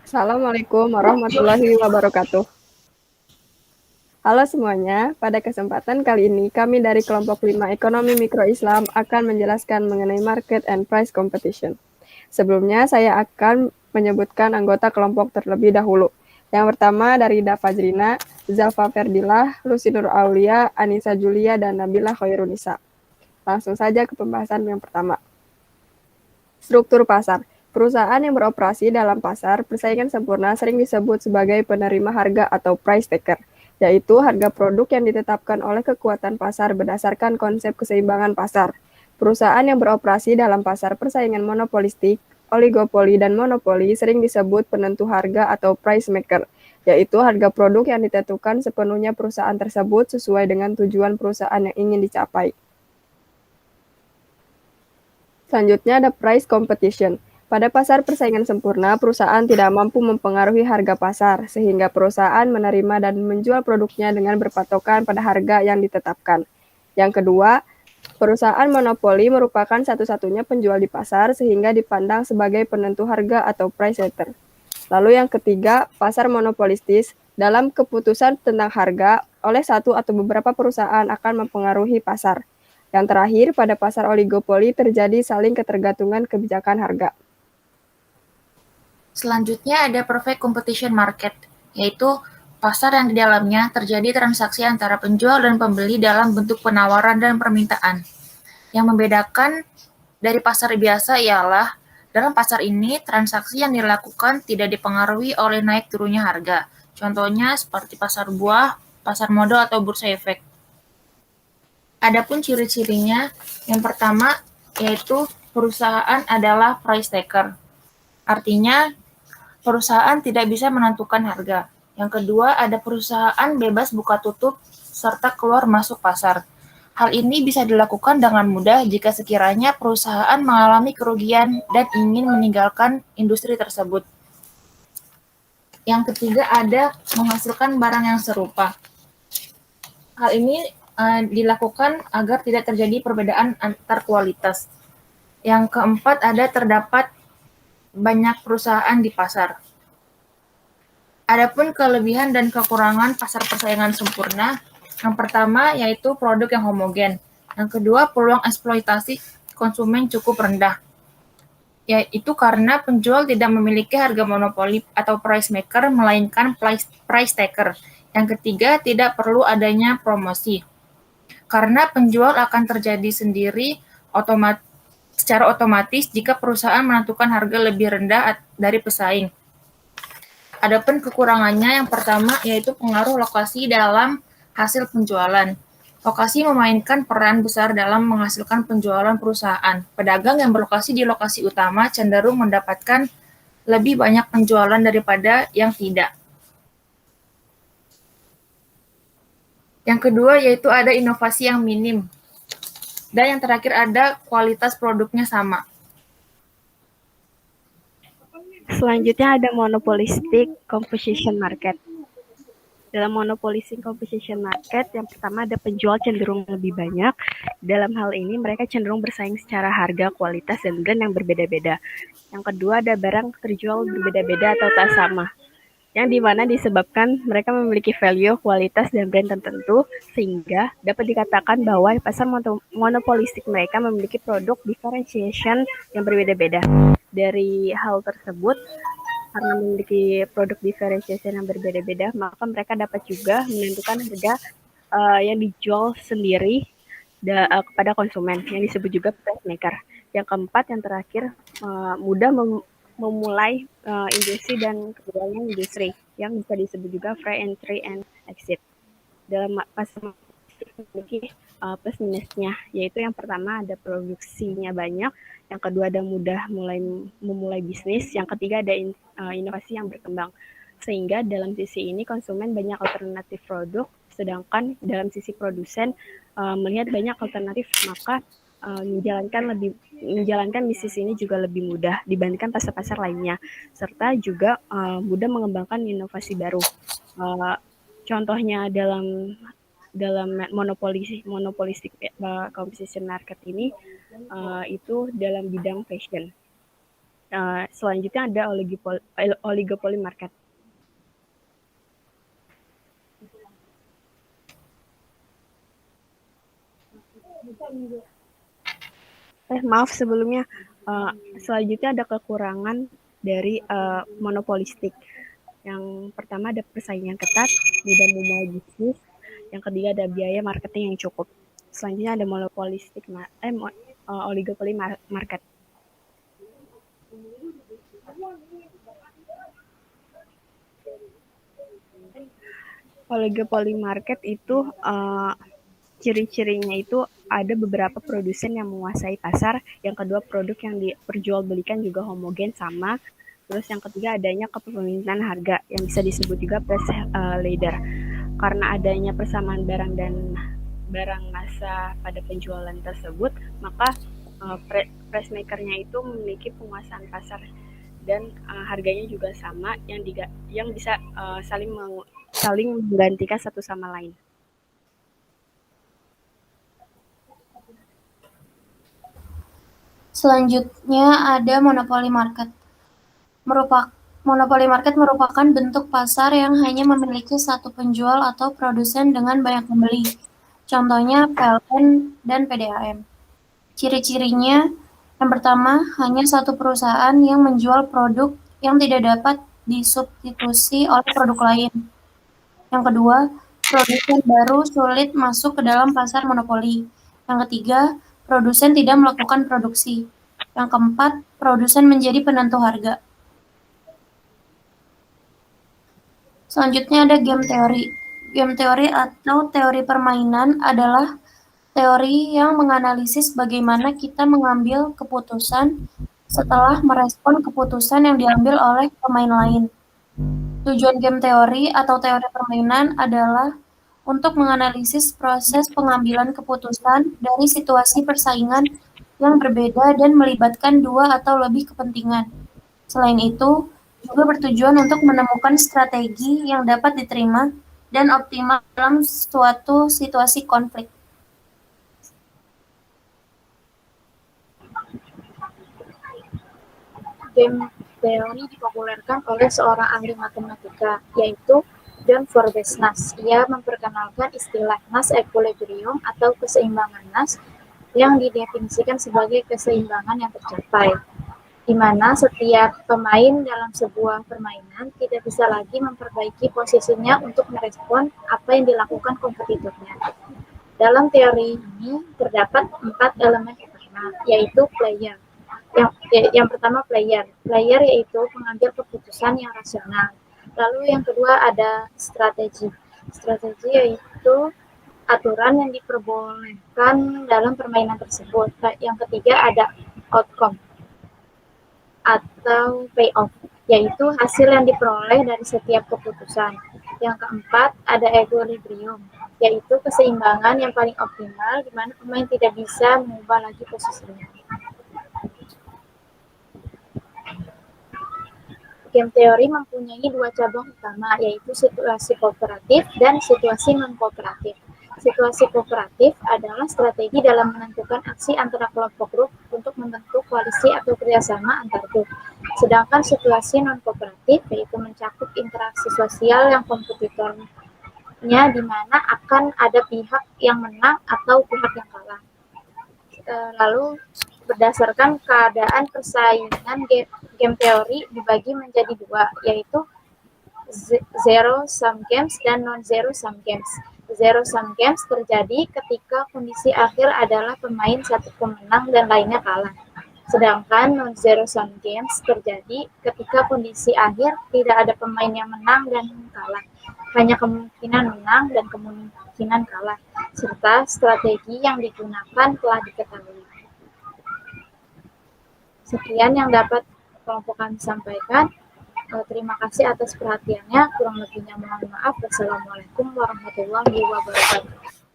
Assalamualaikum warahmatullahi wabarakatuh. Halo semuanya, pada kesempatan kali ini kami dari kelompok 5 Ekonomi Mikro Islam akan menjelaskan mengenai market and price competition. Sebelumnya saya akan menyebutkan anggota kelompok terlebih dahulu. Yang pertama dari Dafajrina, Zalfa Ferdilah, Lucinur Aulia, Anissa Julia, dan Nabila Khairunisa. Langsung saja ke pembahasan yang pertama. Struktur pasar. Perusahaan yang beroperasi dalam pasar persaingan sempurna sering disebut sebagai penerima harga atau price taker, yaitu harga produk yang ditetapkan oleh kekuatan pasar berdasarkan konsep keseimbangan pasar. Perusahaan yang beroperasi dalam pasar persaingan monopolistik, oligopoli, dan monopoli sering disebut penentu harga atau price maker, yaitu harga produk yang ditentukan sepenuhnya perusahaan tersebut sesuai dengan tujuan perusahaan yang ingin dicapai. Selanjutnya ada price competition. Pada pasar persaingan sempurna, perusahaan tidak mampu mempengaruhi harga pasar, sehingga perusahaan menerima dan menjual produknya dengan berpatokan pada harga yang ditetapkan. Yang kedua, perusahaan monopoli merupakan satu-satunya penjual di pasar, sehingga dipandang sebagai penentu harga atau price setter. Lalu yang ketiga, pasar monopolistis. Dalam keputusan tentang harga, oleh satu atau beberapa perusahaan akan mempengaruhi pasar. Yang terakhir, pada pasar oligopoli terjadi saling ketergantungan kebijakan harga. Selanjutnya ada perfect competition market, yaitu pasar yang di dalamnya terjadi transaksi antara penjual dan pembeli dalam bentuk penawaran dan permintaan. Yang membedakan dari pasar biasa ialah dalam pasar ini transaksi yang dilakukan tidak dipengaruhi oleh naik turunnya harga. Contohnya seperti pasar buah, pasar modal atau bursa efek. Adapun ciri-cirinya, yang pertama yaitu perusahaan adalah price taker. Artinya perusahaan tidak bisa menentukan harga. Yang kedua, ada perusahaan bebas buka tutup serta keluar masuk pasar. Hal ini bisa dilakukan dengan mudah jika sekiranya perusahaan mengalami kerugian dan ingin meninggalkan industri tersebut. Yang ketiga, ada menghasilkan barang yang serupa. Hal ini dilakukan agar tidak terjadi perbedaan antar kualitas. Yang keempat, ada terdapat banyak perusahaan di pasar. Adapun kelebihan dan kekurangan pasar persaingan sempurna, yang pertama yaitu produk yang homogen. Yang kedua, peluang eksploitasi konsumen cukup rendah, yaitu karena penjual tidak memiliki harga monopoli atau price maker, melainkan price taker. Yang ketiga, tidak perlu adanya promosi, karena penjual akan terjadi sendiri secara otomatis jika perusahaan menentukan harga lebih rendah dari pesaing. Adapun kekurangannya yang pertama yaitu pengaruh lokasi dalam hasil penjualan. Lokasi memainkan peran besar dalam menghasilkan penjualan perusahaan. Pedagang yang berlokasi di lokasi utama cenderung mendapatkan lebih banyak penjualan daripada yang tidak. Yang kedua yaitu ada inovasi yang minim. Dan yang terakhir ada kualitas produknya sama. Selanjutnya ada monopolistic composition market. Dalam monopolistic composition market, yang pertama ada penjual cenderung lebih banyak. Dalam hal ini mereka cenderung bersaing secara harga, kualitas, dan brand yang berbeda-beda. Yang kedua ada barang terjual berbeda-beda atau tak sama, yang dimana disebabkan mereka memiliki value, kualitas, dan brand tertentu, sehingga dapat dikatakan bahwa pasar monopolistik mereka memiliki produk differentiation yang berbeda-beda. Dari hal tersebut, karena memiliki produk differentiation yang berbeda-beda, maka mereka dapat juga menentukan harga yang dijual sendiri kepada konsumen, yang disebut juga price maker. Yang keempat, yang terakhir, mudah memulai industri dan kemudian industri yang bisa disebut juga free entry and exit. Dalam pasar memiliki plus minusnya, yaitu yang pertama ada produksinya banyak, yang kedua ada mudah memulai bisnis, yang ketiga ada inovasi yang berkembang. Sehingga dalam sisi ini konsumen banyak alternatif produk, sedangkan dalam sisi produsen melihat banyak alternatif, maka menjalankan bisnis ini juga lebih mudah dibandingkan pasar-pasar lainnya, serta juga mudah mengembangkan inovasi baru. Contohnya dalam monopolistic competition market ini itu dalam bidang fashion. Selanjutnya ada oligopoli market. Maaf sebelumnya. Selanjutnya ada kekurangan dari monopolistik. Yang pertama ada persaingan ketat, mudah memulai bisnis. Yang ketiga ada biaya marketing yang cukup. Selanjutnya ada oligopoli market. Oligopoli market itu ciri-cirinya itu ada beberapa produsen yang menguasai pasar, yang kedua produk yang diperjualbelikan juga homogen sama, terus yang ketiga adanya kepemimpinan harga yang bisa disebut juga price leader. Karena adanya persamaan barang dan barang massa pada penjualan tersebut, maka price makernya itu memiliki penguasaan pasar dan harganya juga sama yang bisa saling menggantikan satu sama lain. Selanjutnya ada monopoli market. Monopoli market merupakan bentuk pasar yang hanya memiliki satu penjual atau produsen dengan banyak pembeli. Contohnya PLN dan PDAM. Ciri-cirinya, yang pertama, hanya satu perusahaan yang menjual produk yang tidak dapat disubstitusi oleh produk lain. Yang kedua, produsen baru sulit masuk ke dalam pasar monopoli. Yang ketiga, produsen tidak melakukan produksi. Yang keempat, produsen menjadi penentu harga. Selanjutnya ada game teori. Game teori atau teori permainan adalah teori yang menganalisis bagaimana kita mengambil keputusan setelah merespon keputusan yang diambil oleh pemain lain. Tujuan game teori atau teori permainan adalah untuk menganalisis proses pengambilan keputusan dari situasi persaingan yang berbeda dan melibatkan dua atau lebih kepentingan. Selain itu, juga bertujuan untuk menemukan strategi yang dapat diterima dan optimal dalam suatu situasi konflik. Game teori dipopulerkan oleh seorang ahli matematika, yaitu John Forbes-Nash. Ia memperkenalkan istilah Nash equilibrium atau keseimbangan Nash yang didefinisikan sebagai keseimbangan yang tercapai, di mana setiap pemain dalam sebuah permainan tidak bisa lagi memperbaiki posisinya untuk merespon apa yang dilakukan kompetitornya. Dalam teori ini terdapat 4 elemen utama, yaitu player. Yang pertama player yaitu pengambil keputusan yang rasional. Lalu yang kedua ada strategi yaitu aturan yang diperbolehkan dalam permainan tersebut. Yang ketiga ada outcome atau payoff, yaitu hasil yang diperoleh dari setiap keputusan. Yang keempat ada equilibrium, yaitu keseimbangan yang paling optimal di mana pemain tidak bisa mengubah lagi posisinya. Game teori mempunyai 2 cabang utama, yaitu situasi kooperatif dan situasi non-kooperatif. Situasi kooperatif adalah strategi dalam menentukan aksi antara kelompok grup untuk membentuk koalisi atau kerjasama antar grup. Sedangkan situasi non-kooperatif yaitu mencakup interaksi sosial yang kompetitornya di mana akan ada pihak yang menang atau pihak yang kalah. Lalu berdasarkan keadaan persaingan game teori dibagi menjadi 2, yaitu zero sum games dan non zero sum games. Zero sum games terjadi ketika kondisi akhir adalah pemain satu pemenang dan lainnya kalah. Sedangkan non zero sum games terjadi ketika kondisi akhir tidak ada pemain yang menang dan kalah. Hanya kemungkinan menang dan kemungkinan kalah, serta strategi yang digunakan telah diketahui. Sekian yang dapat kelompok kami sampaikan. Terima kasih atas perhatiannya. Kurang lebihnya mohon maaf. Wassalamualaikum warahmatullahi wabarakatuh.